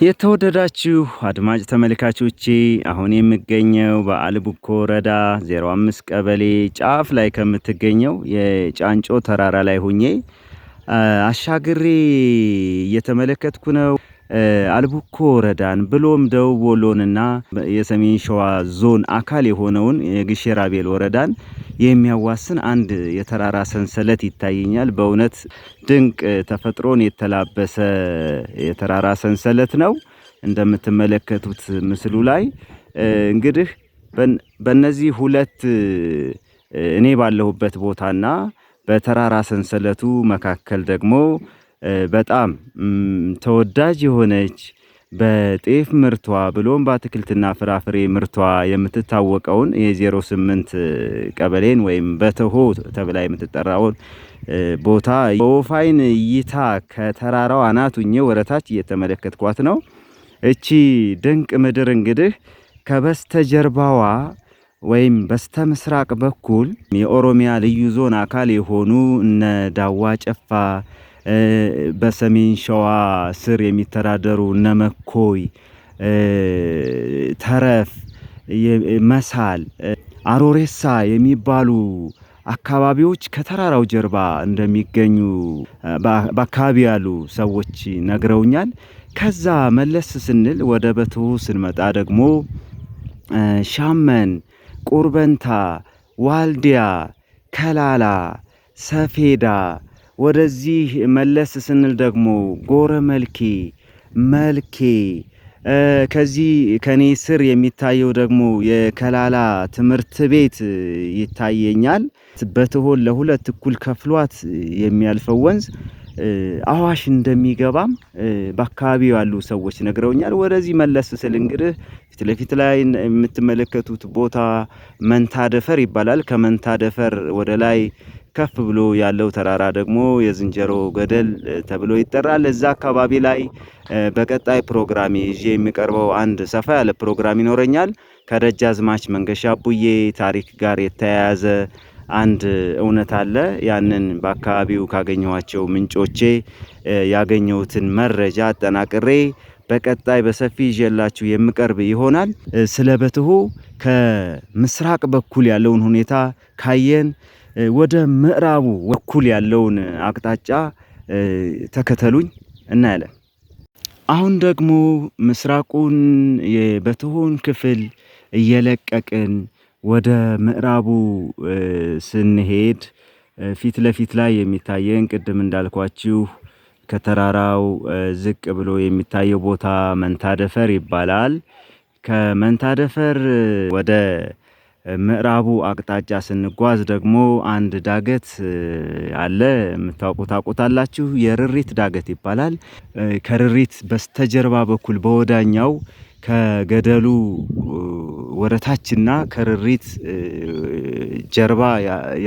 የተወደዳችሁ አድማጭ ተመልካቾቼ አሁን የምገኘው በአልቡኮ ወረዳ 05 ቀበሌ ጫፍ ላይ ከምትገኘው የጫንጮ ተራራ ላይ ሆኜ አሻግሬ እየተመለከትኩ ነው። አልቡኮ ወረዳን ብሎም ደቡብ ወሎንና የሰሜን ሸዋ ዞን አካል የሆነውን የግሼ ራቤል ወረዳን የሚያዋስን አንድ የተራራ ሰንሰለት ይታየኛል። በእውነት ድንቅ ተፈጥሮን የተላበሰ የተራራ ሰንሰለት ነው። እንደምትመለከቱት ምስሉ ላይ እንግዲህ በእነዚህ ሁለት እኔ ባለሁበት ቦታና በተራራ ሰንሰለቱ መካከል ደግሞ በጣም ተወዳጅ የሆነች በጤፍ ምርቷ ብሎም በአትክልትና ፍራፍሬ ምርቷ የምትታወቀውን የ08 ቀበሌን ወይም በተሆ ተብላ የምትጠራውን ቦታ በወፋይን እይታ ከተራራው አናት ሆኜ ወረታች እየተመለከትኳት ነው። እቺ ድንቅ ምድር እንግዲህ ከበስተጀርባዋ ወይም በስተምስራቅ በኩል የኦሮሚያ ልዩ ዞን አካል የሆኑ እነ ዳዋ ጨፋ በሰሜን ሸዋ ስር የሚተዳደሩ እነ መኮይ ተረፍ መሳል አሮሬሳ የሚባሉ አካባቢዎች ከተራራው ጀርባ እንደሚገኙ በአካባቢ ያሉ ሰዎች ነግረውኛል። ከዛ መለስ ስንል ወደ በትሁ ስንመጣ ደግሞ ሻመን፣ ቁርበንታ፣ ዋልዲያ፣ ከላላ፣ ሰፌዳ ወደዚህ መለስ ስንል ደግሞ ጎረ መልኬ መልኬ ከዚህ ከኔ ስር የሚታየው ደግሞ የከላላ ትምህርት ቤት ይታየኛል። በትሆን ለሁለት እኩል ከፍሏት የሚያልፈው ወንዝ አዋሽ እንደሚገባም በአካባቢው ያሉ ሰዎች ነግረውኛል። ወደዚህ መለስ ስል እንግዲህ ፊት ለፊት ላይ የምትመለከቱት ቦታ መንታ ደፈር ይባላል። ከመንታ ደፈር ወደ ላይ ከፍ ብሎ ያለው ተራራ ደግሞ የዝንጀሮ ገደል ተብሎ ይጠራል። እዛ አካባቢ ላይ በቀጣይ ፕሮግራም ይዤ የሚቀርበው አንድ ሰፋ ያለ ፕሮግራም ይኖረኛል። ከደጃዝማች መንገሻ ቡዬ ታሪክ ጋር የተያያዘ አንድ እውነት አለ። ያንን በአካባቢው ካገኘኋቸው ምንጮቼ ያገኘሁትን መረጃ አጠናቅሬ በቀጣይ በሰፊ ይዤላችሁ የምቀርብ ይሆናል። ስለ በትሁ ከምስራቅ በኩል ያለውን ሁኔታ ካየን ወደ ምዕራቡ በኩል ያለውን አቅጣጫ ተከተሉኝ እናያለን። አሁን ደግሞ ምስራቁን የበትሁን ክፍል እየለቀቅን ወደ ምዕራቡ ስንሄድ ፊት ለፊት ላይ የሚታየን ቅድም እንዳልኳችሁ ከተራራው ዝቅ ብሎ የሚታየው ቦታ መንታ ደፈር ይባላል። ከመንታ ደፈር ወደ ምዕራቡ አቅጣጫ ስንጓዝ ደግሞ አንድ ዳገት አለ። ታውቁታላችሁ። የርሪት ዳገት ይባላል። ከርሪት በስተጀርባ በኩል በወዳኛው ከገደሉ ወረታችና ከርሪት ጀርባ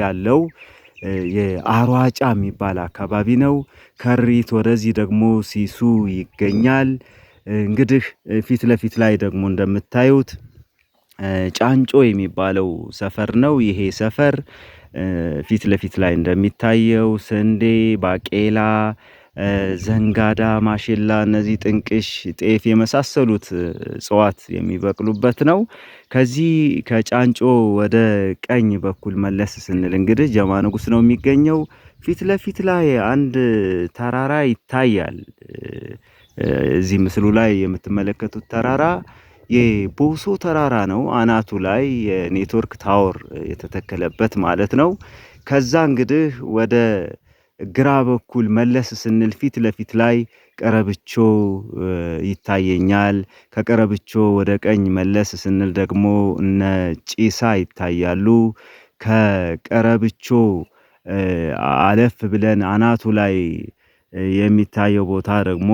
ያለው የአሯጫ የሚባል አካባቢ ነው። ከርሪት ወደዚህ ደግሞ ሲሱ ይገኛል። እንግዲህ ፊት ለፊት ላይ ደግሞ እንደምታዩት ጫንጮ የሚባለው ሰፈር ነው። ይሄ ሰፈር ፊት ለፊት ላይ እንደሚታየው ስንዴ፣ ባቄላ፣ ዘንጋዳ፣ ማሽላ እነዚህ ጥንቅሽ፣ ጤፍ የመሳሰሉት እጽዋት የሚበቅሉበት ነው። ከዚህ ከጫንጮ ወደ ቀኝ በኩል መለስ ስንል እንግዲህ ጀማ ንጉስ ነው የሚገኘው። ፊት ለፊት ላይ አንድ ተራራ ይታያል። እዚህ ምስሉ ላይ የምትመለከቱት ተራራ የቦሶ ተራራ ነው። አናቱ ላይ የኔትወርክ ታወር የተተከለበት ማለት ነው። ከዛ እንግዲህ ወደ ግራ በኩል መለስ ስንል ፊት ለፊት ላይ ቀረብቾ ይታየኛል። ከቀረብቾ ወደ ቀኝ መለስ ስንል ደግሞ እነ ጪሳ ይታያሉ። ከቀረብቾ አለፍ ብለን አናቱ ላይ የሚታየው ቦታ ደግሞ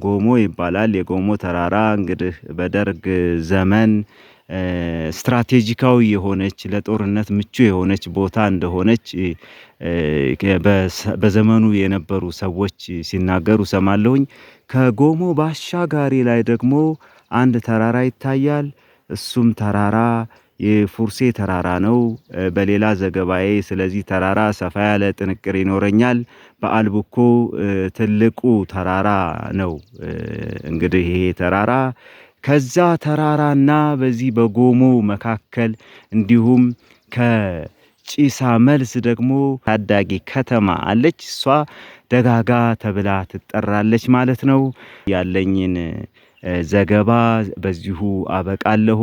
ጎሞ ይባላል። የጎሞ ተራራ እንግዲህ በደርግ ዘመን ስትራቴጂካዊ የሆነች ለጦርነት ምቹ የሆነች ቦታ እንደሆነች በዘመኑ የነበሩ ሰዎች ሲናገሩ ሰማለሁኝ። ከጎሞ ባሻጋሪ ላይ ደግሞ አንድ ተራራ ይታያል። እሱም ተራራ የፉርሴ ተራራ ነው። በሌላ ዘገባዬ ስለዚህ ተራራ ሰፋ ያለ ጥንቅር ይኖረኛል። በአልቡኮ ትልቁ ተራራ ነው። እንግዲህ ይሄ ተራራ ከዛ ተራራና በዚህ በጎሞ መካከል እንዲሁም ከጪሳ መልስ ደግሞ ታዳጊ ከተማ አለች። እሷ ደጋጋ ተብላ ትጠራለች ማለት ነው። ያለኝን ዘገባ በዚሁ አበቃለሁ።